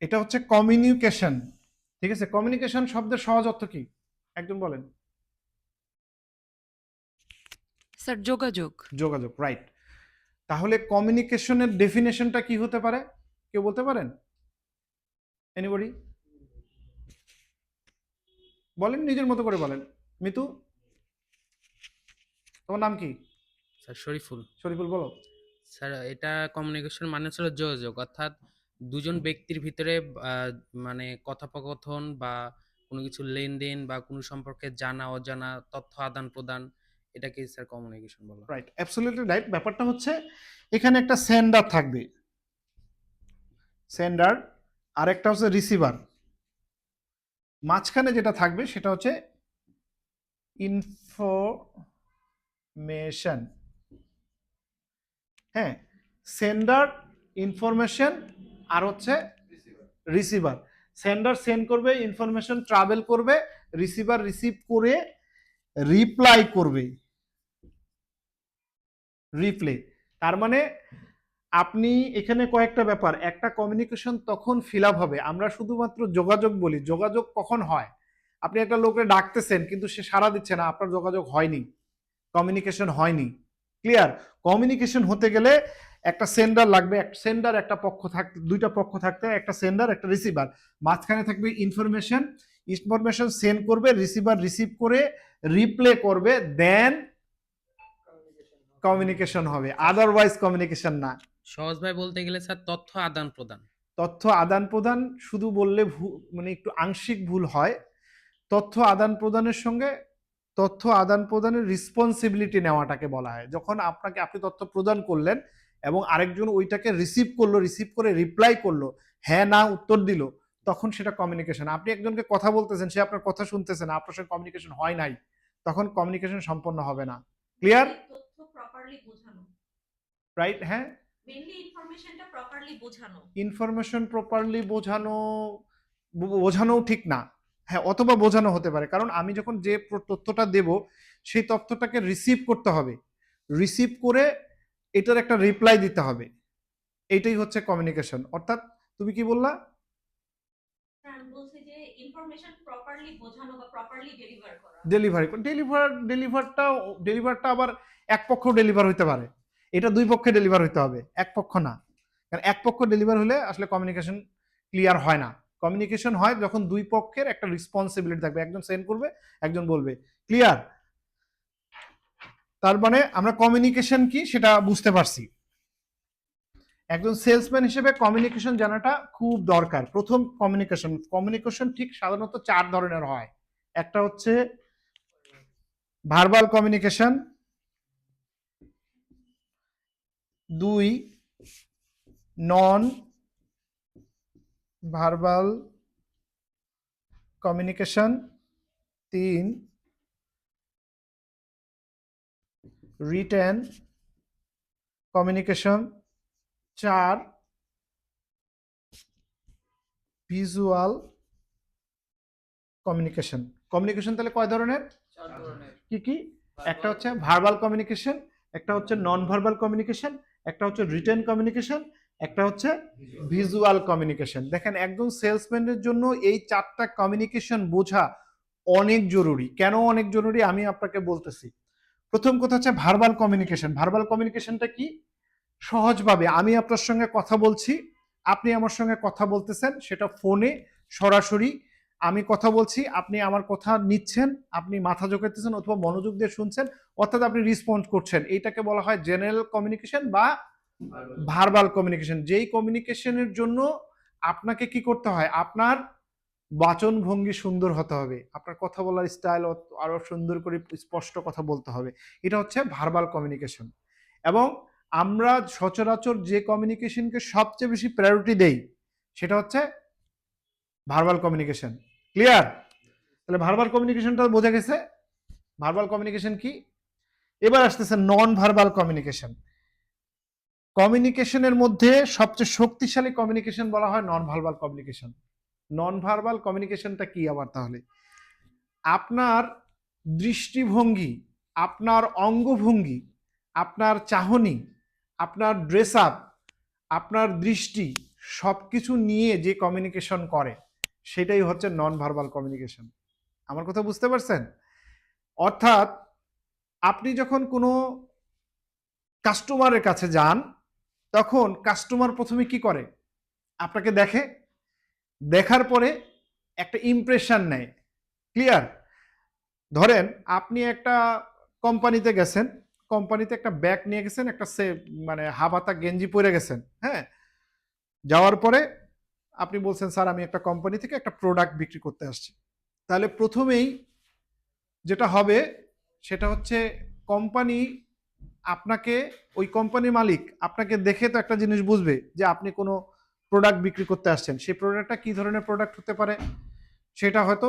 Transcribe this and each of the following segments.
এটা হচ্ছে কমিউনিকেশন। ঠিক আছে, কমিউনিকেশন শব্দের সহজ অর্থ কি একজন বলেন? স্যার যোগাযোগ। যোগাযোগ, রাইট। তাহলে কমিউনিকেশনের ডেফিনেশনটা কি হতে পারে, কেউ বলতে পারেন? এনিবডি বলেন, নিজের মতো করে বলেন। মিতু, তোমার নাম কি? স্যার শরীফুল। শরীফুল বলো। স্যার এটা কমিউনিকেশন মানে ছিল যোগাযোগ, অর্থাৎ দুজন ব্যক্তির ভিতরে আহ, মানে কথোপকথন বা কোনো কিছু লেনদেন বা কোনো সম্পর্কে জানা অজানা তথ্য আদান প্রদান, এটাকে স্যার কমিউনিকেশন বলা হয়। Right, absolutely right. ব্যাপারটা হচ্ছে এখানে একটা সেন্ডার থাকবে, সেন্ডার, আর একটা হচ্ছে রিসিভার। মাঝখানে যেটা থাকবে সেটা হচ্ছে ইনফরমেশন। হ্যাঁ, সেন্ডার, ইনফরমেশন, আর হচ্ছে রিসিভার। সেন্ডার সেন্ড করবে, ইনফরমেশন ট্রাভেল করবে, রিসিভার রিসিভ করে রিপ্লাই করবে, রিপ্লে। তার মানে আপনি এখানে কয়েকটা ব্যাপার, একটা কমিউনিকেশন তখন ফিল আপ হবে, আমরা শুধুমাত্র যোগাযোগ বলি। যোগাযোগ কখন হয়? আপনি একটা লোকে ডাকতেছেন কিন্তু সে সাড়া দিচ্ছে না, আপনার যোগাযোগ হয়নি, কমিউনিকেশন হয়নি। ক্লিয়ার? কমিউনিকেশন হতে গেলে একটা সেন্ডার লাগবে, একটা সেন্ডার, একটা পক্ষ থাকতে, দুইটা পক্ষ থাকতে, একটা সেন্ডার একটা রিসিভার, মাঝখানে থাকবে ইনফরমেশন। ইনফরমেশন সেন্ড করবে, রিসিভার রিসিভ করে রিপ্লে করবে, দেন কমিউনিকেশন হবে, আদারওয়াইজ কমিউনিকেশন না। সহজভাবে বলতে গেলে স্যার তথ্য আদান প্রদান। তথ্য আদান প্রদান শুধু বললে মানে একটু আংশিক ভুল হয়। তথ্য আদান প্রদানের সঙ্গে তথ্য আদান প্রদানের রেসপন্সিবিলিটি নেওয়াটাকে বলা হয়। যখন আপনাকে, আপনি তথ্য প্রদান করলেন এবং আরেকজন ওইটাকে রিসিভ করলো, রিসিভ করে রিপ্লাই করলো, হ্যাঁ না উত্তর দিল, তখন সেটা কমিউনিকেশন। আপনি একজনকে কথা বলতেছেন, সে আপনার কথা শুনতেছে না, আপনার সঙ্গে কমিউনিকেশন হয় নাই, তখন কমিউনিকেশন সম্পন্ন হবে না। ক্লিয়ার? তথ্য প্রপারলি বোঝানো, রাইট, হ্যাঁ। মেইনলি ইনফরমেশনটা প্রপারলি বোঝানো। ইনফরমেশন প্রপারলি বোঝানো, বোঝানোও ঠিক না। হ্যাঁ, অথবা বোঝানো হতে পারে, কারণ আমি যখন যে তথ্যটা দেব সেই তথ্যটাকে রিসিভ করতে হবে, রিসিভ করে এটার একটা রিপ্লাই দিতে হবে, এইটাই হচ্ছে কমিউনিকেশন। অর্থাৎ তুমি কি বললা? আমি বলছি যে ইনফরমেশন প্রপারলি বোঝানো বা প্রপারলি ডেলিভার করা। ডেলিভারি, ডেলিভারটা আবার এক পক্ষ ডেলিভার হইতে পারে, এটা দুই পক্ষে ডেলিভার হইতে হবে, এক পক্ষ না। কারণ এক পক্ষ ডেলিভার হলে আসলে কমিউনিকেশন ক্লিয়ার হয় না। কমিউনিকেশন হয় যখন দুই পক্ষের একটা রেসপন্সিবিলিটি থাকবে, একজন সেন্ড করবে, একজন বলবে। ক্লিয়ার? তার মানে আমরা কমিউনিকেশন কি সেটা বুঝতে পারছি। একজন সেলসম্যান হিসেবে কমিউনিকেশন জানাটা খুব দরকার। প্রথম কমিউনিকেশন, কমিউনিকেশন ঠিক সাধারণত চার ধরনের হয়। একটা হচ্ছে ভার্বাল কমিউনিকেশন, দুই নন ভার্বাল কমিউনিকেশন, তিন রিটেন কমিউনিকেশন, চার ভিজুয়াল কমিউনিকেশন। কমিউনিকেশন তাহলে কয় ধরনের? কি কি? একটা হচ্ছে ভার্বাল কমিউনিকেশন, একটা হচ্ছে নন ভার্বাল কমিউনিকেশন, একটা হচ্ছে রিটেন কমিউনিকেশন, একটা হচ্ছে ভিজুয়াল কমিউনিকেশন। দেখেন, একজন সেলসম্যানের জন্য এই চারটা কমিউনিকেশন বোঝা অনেক জরুরি। কেন অনেক জরুরি আমি আপনাকে বলতেছি। প্রথম কথা হচ্ছে ভার্বাল কমিউনিকেশন। ভার্বাল কমিউনিকেশনটা কি? সহজভাবে আমি আপনার সঙ্গে কথা বলছি, আপনি আমার সঙ্গে কথা বলতেছেন, সেটা ফোনে সরাসরি আমি কথা বলছি, আপনি আমার কথা নিচ্ছেন, আপনি মাথা ঝোঁকাতেছেন অথবা মনোযোগ দিয়ে শুনছেন, অর্থাৎ আপনি রেসপন্ড করছেন। এইটাকে বলা হয় জেনারেল কমিউনিকেশন বা ভার্বাল কমিউনিকেশন। যেই কমিউনিকেশনের জন্য আপনাকে কি করতে হয়, আপনার বাচন ভঙ্গি সুন্দর হতে হবে, আপনার কথা বলার স্টাইল আরো সুন্দর করে স্পষ্ট কথা বলতে হবে। এটা হচ্ছে ভার্বাল কমিউনিকেশন। এবং আমরা সচরাচর যে কমিউনিকেশনকে সবচেয়ে বেশি প্রায়োরিটি দেই সেটা হচ্ছে ভার্বাল কমিউনিকেশন। ক্লিয়ার? তাহলে ভার্বাল কমিউনিকেশনটা বোঝা গেছে। ভার্বাল কমিউনিকেশন কি? এবার আসতেছে নন ভার্বাল কমিউনিকেশন। কমিউনিকেশনের মধ্যে সবচেয়ে শক্তিশালী কমিউনিকেশন বলা হয় non verbal communication. Non verbal কমিউনিকেশনটা কি আবার? তাহলে আপনার দৃষ্টিভঙ্গি, আপনার অঙ্গভঙ্গি, আপনার চাহনি, আপনার ড্রেস আপ, আপনার দৃষ্টি, সবকিছু নিয়ে যে কমিউনিকেশন করে সেটাই হচ্ছে নন ভার্বাল কমিউনিকেশন। আমার কথা বুঝতে পারছেন? অর্থাৎ আপনি যখন কোনো কাস্টমারের কাছে যান, তখন কাস্টমার প্রথমে কি করে? আপনাকে দেখে, দেখার পরে একটা ইমপ্রেশন নেয়। ক্লিয়ার? ধরেন আপনি একটা কোম্পানিতে গেছেন, কোম্পানিতে একটা ব্যাগ নিয়ে গেছেন, একটা মানে হাফহাতা গেঞ্জি পরে গেছেন, হ্যাঁ? যাওয়ার পরে আপনি বলছেন, স্যার আমি একটা কোম্পানি থেকে একটা প্রোডাক্ট বিক্রি করতে আসছি। তাহলে প্রথমেই যেটা হবে সেটা হচ্ছে কোম্পানি আপনাকে, ওই কোম্পানির মালিক আপনাকে দেখে তো একটা জিনিস বুঝবে যে আপনি কোনো প্রোডাক্ট বিক্রি করতে আসছেন। সেই প্রোডাক্টটা কি ধরনের প্রোডাক্ট হতে পারে? সেটা হয়তো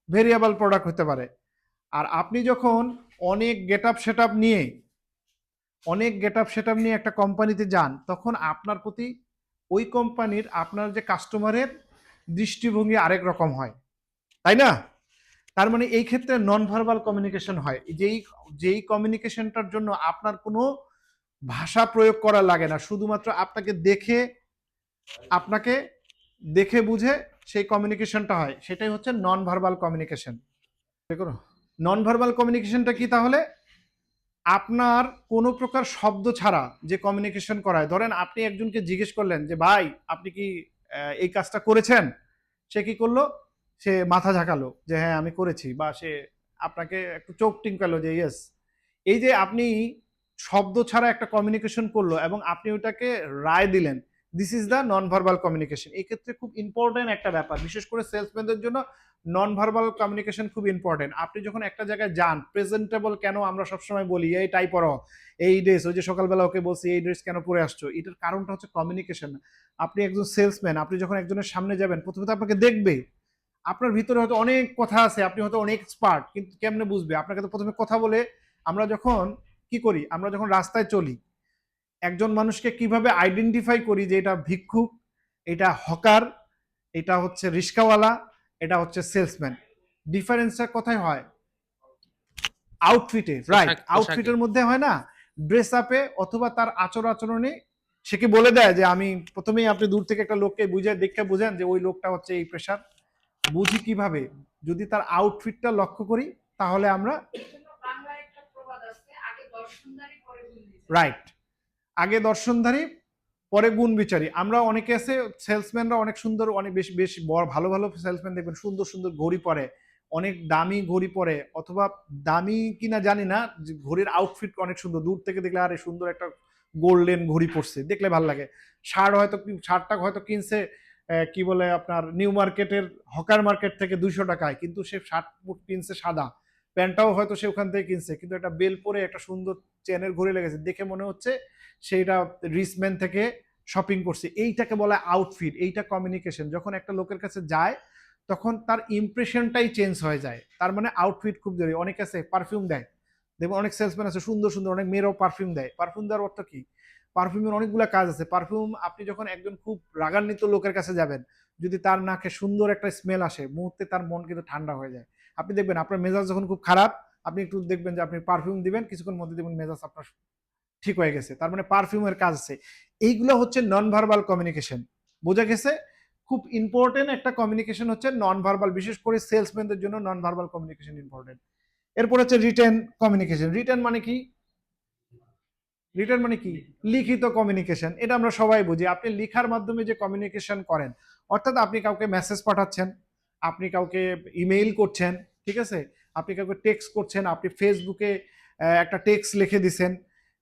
ভেরিয়েবল প্রোডাক্ট হতে পারে। আর আপনি যখন অনেক গেট আপ সেট আপ নিয়ে একটা কোম্পানিতে যান, তখন আপনার প্রতি ওই কোম্পানির আপনার যে কাস্টমারের দৃষ্টিভঙ্গি আরেক রকম হয়, তাই না? তার মানে এই ক্ষেত্রে নন ভার্বাল কমিউনিকেশন হয়, যেই কমিউনিকেশনটার জন্য আপনার কোনো ভাষা প্রয়োগ করা লাগে না, শুধুমাত্র আপনাকে দেখে বুঝে সেই কমিউনিকেশনটা হয়, সেটাই হচ্ছে non verbal communication. Non verbal কমিউনিকেশনটা কি তাহলে? আপনার কোনো প্রকার শব্দ ছাড়া যে কমিউনিকেশন করায়। ধরেন আপনি একজনকে জিজ্ঞেস করলেন যে ভাই আপনি কি এই কাজটা করেছেন? সে কি করলো? সে মাথা ঝাঁকালো যে হ্যাঁ আমি করেছি, বা সে আপনাকে একটু চোখ টিঙ্কালো যে ইয়েস। এই যে আপনি শব্দ ছাড়া একটা কমিউনিকেশন করলো এবং আপনি ওটাকে রায় দিলেন, this is the non verbal communication. এই ক্ষেত্রে খুব ইম্পর্টেন্ট একটা ব্যাপার, বিশেষ করে সেলসম্যানদের জন্য নন ভার্বাল কমিউনিকেশন খুব ইম্পর্টেন্ট। আপনি যখন একটা জায়গায় যান, প্রেজেন্টেবল কেন আমরা সবসময় বলি এই টাই পরো, এই ড্রেস, ওই যে সকালবেলা ওকে বলছি এই ড্রেস কেন পরে আসছো, এটার কারণটা হচ্ছে কমিউনিকেশন। আপনি একজন সেলসম্যান, আপনি যখন একজনের সামনে যাবেন, প্রথমে তো আপনাকে দেখবে, আপনার ভিতরে হয়তো অনেক কথা আছে, আপনি হয়তো অনেক এক্সপার্ট, কিন্তু কেমনে বুঝবে? আপনাকে তো প্রথমে কথা বলে, আমরা যখন কি করি, আমরা যখন রাস্তায় চলি, একজন মানুষকে কিভাবে আইডেন্টিফাই করি যে এটা ভিক্ষুক, এটা হকার, এটা হচ্ছে রিস্কাওয়ালা, এটা হচ্ছে সেলসম্যান। ডিফারেন্সটা কোথায় হয়? আউটফিটে, রাইট? আউটফিটের মধ্যে হয় না, ড্রেস আপে অথবা তার আচরণে সে কি বলে দেয় যে আমি প্রথমেই, আপনি দূর থেকে একটা লোককে দেখে বুঝেন যে ওই লোকটা হচ্ছে এই পেশার। বুঝি কিভাবে? যদি তার আউটফিটটা লক্ষ্য করি, তাহলে আমরা রাইট, আগে দর্শনধারী পরে গুণ বিচারী। আমরা অনেকে আছে সেলসম্যানরা অনেক সুন্দর, অনেক বেশ বেশ ভালো ভালো সেলসম্যান দেখবেন সুন্দর সুন্দর ঘড়ি পরে, অনেক দামি ঘড়ি পরে, অথবা দামি কিনা জানি না, ঘড়ির আউটফিট অনেক সুন্দর, দূর থেকে দেখলে আরে সুন্দর একটা গোল্ডেন ঘড়ি পরছে, দেখলে ভালো লাগে। শার্টটা হয়তো কিনছে কি বলে আপনার নিউ মার্কেটের হকার মার্কেট থেকে 200 টাকায়, কিন্তু সে শার্ট কিনছে সাদা, প্যান্টটাও হয়তো সে ওখান থেকে কিনছে, কিন্তু একটা বেল পরে একটা সুন্দর চেনের ঘড়ি লেগেছে, দেখে মনে হচ্ছে সেইটা রিচম্যান থেকে শপিং করছে। এইটাকে বলা আউটফিট, এইটা কমিউনিকেশন। যখন একটা লোকের কাছে যায়, তখন তার ইমপ্রেশনটাই চেঞ্জ হয়ে যায়। তার মানে আউটফিট খুব জরুরি। অনেক আছে পারফিউম দেয়, দেখবেন অনেক সেলসম্যান আছে সুন্দর সুন্দর, অনেক মেয়েরাও পারফিউম দেয়। পারফিউম দেওয়ার অর্থ কি? পারফিউমের অনেকগুলো কাজ আছে। পারফিউম, আপনি যখন একজন খুব রাগান্বিত লোকের কাছে যাবেন, যদি তার নাকে সুন্দর একটা স্মেল আসে, মুহূর্তে তার মন কিন্তু ঠান্ডা হয়ে যায়। আপনি দেখবেন আপনার মেজাজ যখন খুব খারাপ, আপনি একটু দেখবেন যে আপনি পারফিউম দিবেন, কিছুক্ষণ মধ্যে দেখবেন মেজাজ আপনার ঠিক হয়ে গেছে। তার মানে পারফিউমের কাজ আছে। এইগুলো হচ্ছে নন ভার্বাল কমিউনিকেশন। বোঝা গেছে? খুব ইম্পর্টেন্ট একটা কমিউনিকেশন হচ্ছে নন ভার্বাল, বিশেষ করে সেলসম্যানদের জন্য নন ভার্বাল কমিউনিকেশন ইম্পর্টেন্ট। এরপর হচ্ছে রিটেন কমিউনিকেশন। রিটেন মানে কি? লিখিত কমিউনিকেশন। এটা আমরা সবাই বুঝি। আপনি লিখার মাধ্যমে যে কমিউনিকেশন করেন, অর্থাৎ আপনি কাউকে মেসেজ পাঠাচ্ছেন, আপনি কাউকে ইমেইল করছেন, ঠিক আছে, আপনি কাউকে টেক্সট করছেন, আপনি ফেসবুকে একটা টেক্সট লিখে দিছেন,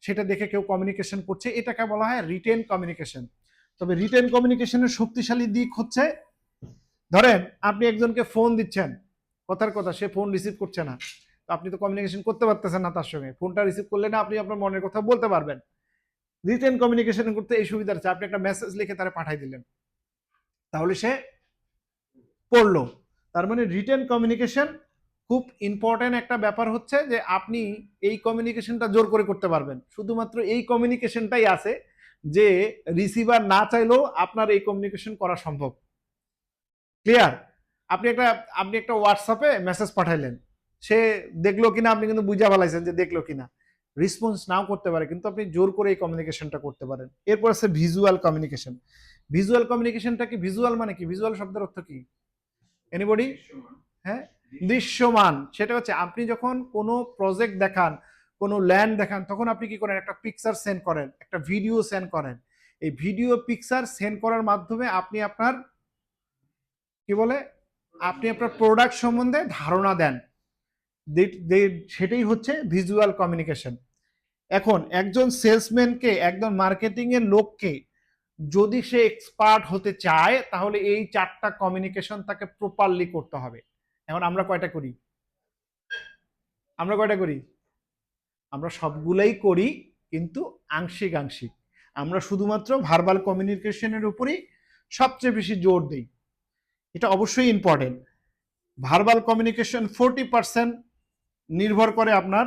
সেটা দেখে কেউ কমিউনিকেশন করছে, এটাকে বলা হয় রিটেন কমিউনিকেশন। তবে রিটেন কমিউনিকেশনের শক্তিশালী দিক হচ্ছে, ধরেন আপনি একজনকে ফোন দিচ্ছেন, কথার কথা সে ফোন রিসিভ করছে না, তো আপনি তো কমিউনিকেশন করতে পারতেছেন না তার সঙ্গে। ফোনটা রিসিভ করলে না আপনি আপনার মনের কথা বলতে পারবেন। রিটেন কমিউনিকেশন করতে এই সুবিধা আছে, আপনি একটা মেসেজ লিখে তারা পাঠাই দিলেন, তাহলে সে পড়লো। তার মানে রিটেন কমিউনিকেশন খুব ইম্পর্টেন্ট একটা ব্যাপার হচ্ছে যে আপনি এই কমিউনিকেশনটা জোর করে করতে পারবেন। শুধুমাত্র এই কমিউনিকেশনটাই আছে যে রিসিভার না চাইলেও আপনার এই কমিউনিকেশন করা সম্ভব। ক্লিয়ার? আপনি একটা হোয়াটসঅ্যাপে মেসেজ পাঠাইলেন, সে দেখলো কিনা আপনি কিন্তু বুঝা ফেলাইছেন যে দেখলো কিনা, রেসপন্স নাও করতে পারে, কিন্তু আপনি জোর করে এই কমিউনিকেশনটা করতে পারেন। এরপর আছে ভিজুয়াল কমিউনিকেশন। ভিজুয়াল কমিউনিকেশনটা কি? ভিজুয়াল মানে কি? ভিজুয়াল শব্দের অর্থ কি? এনিবডি? হ্যাঁ, দৃশ্যমান। সেটা হচ্ছে আপনি যখন কোনো প্রজেক্ট দেখান, কোনো ল্যান্ড দেখান, তখন আপনি কি করেন? একটা পিকচার সেন্ড করেন, একটা ভিডিও সেন্ড করেন। এই ভিডিও পিকচার সেন্ড করার মাধ্যমে আপনি আপনার কি বলে, আপনি আপনার প্রোডাক্ট সম্বন্ধে ধারণা দেন। সেটাই হচ্ছে ভিজুয়াল কমিউনিকেশন। এখন একজন সেলসম্যানকে, একজন মার্কেটিং এর লোককে যদি সে এক্সপার্ট হতে চায়, তাহলে এই 4টা কমিউনিকেশন তাকে প্রপারলি করতে হবে। এখন আমরা কয়টা করি? আমরা কয়টা করি? আমরা সবগুলাই করি, কিন্তু আংশিক আংশিক। আমরা শুধুমাত্র ভার্বাল কমিউনিকেশনের উপরই সবচেয়ে বেশি জোর দিই। এটা অবশ্যই ইম্পর্টেন্ট। ভার্বাল কমিউনিকেশন 40% নির্ভর করে আপনার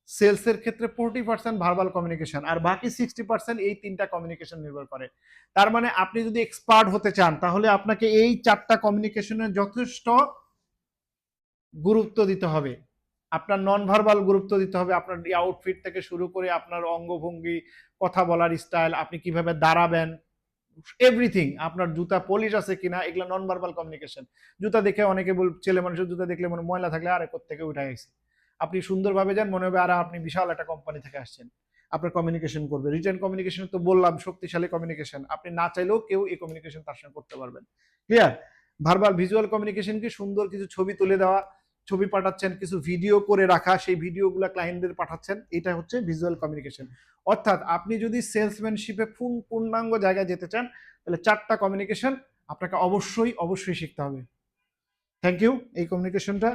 সেলসের ক্ষেত্রে, 40% ভার্বাল কমিউনিকেশন, আর বাকি 60% এই 3টা কমিউনিকেশন নির্ভর করে। তার মানে আপনি যদি এক্সপার্ট হতে চান, তাহলে আপনাকে এই 4টা কমিউনিকেশনের যথেষ্ট গুরুত্ব দিতে হবে। আপনার নন ভার্বাল গুরুত্ব দিতে হবে, আপনার আউটফিট থেকে শুরু করে আপনার অঙ্গভঙ্গি, কথা বলার স্টাইল, আপনি কিভাবে দাঁড়াবেন, এভরিথিং, আপনার জুতা পলিশ আছে কিনা, এগুলো নন ভার্বাল কমিউনিকেশন। জুতা দেখে অনেকে ছেলে মানুষের জুতা দেখলে মনে ময়লা থাকলে আরে কোত্থেকে উঠে গেছে, আপনি সুন্দরভাবে যান, মনে হবে আর আপনি বিশাল একটা কোম্পানি থেকে আসছেন। আপনার কমিউনিকেশন করবে। রিটেন কমিউনিকেশন তো বললাম শক্তিশালী কমিউনিকেশন, আপনি না চাইলেও কেউ এই কমিউনিকেশন তার সঙ্গে করতে পারবেন। ক্লিয়ার? ভার্বাল ভিজুয়াল কমিউনিকেশন কি? সুন্দর কিছু ছবি তুলে দেওয়া, ছবি পাঠাচ্ছেন, কিছু ভিডিও করে রাখা, সেই ভিডিওগুলো ক্লায়েন্টদের পাঠাচ্ছেন, এটা হচ্ছে ভিজুয়াল কমিউনিকেশন। অর্থাৎ আপনি যদি সেলসম্যানশিপে পূর্ণাঙ্গ জায়গায় যেতে চান, তাহলে 4টা কমিউনিকেশন আপনাকে অবশ্যই অবশ্যই শিখতে হবে। থ্যাংক ইউ এই কমিউনিকেশনটা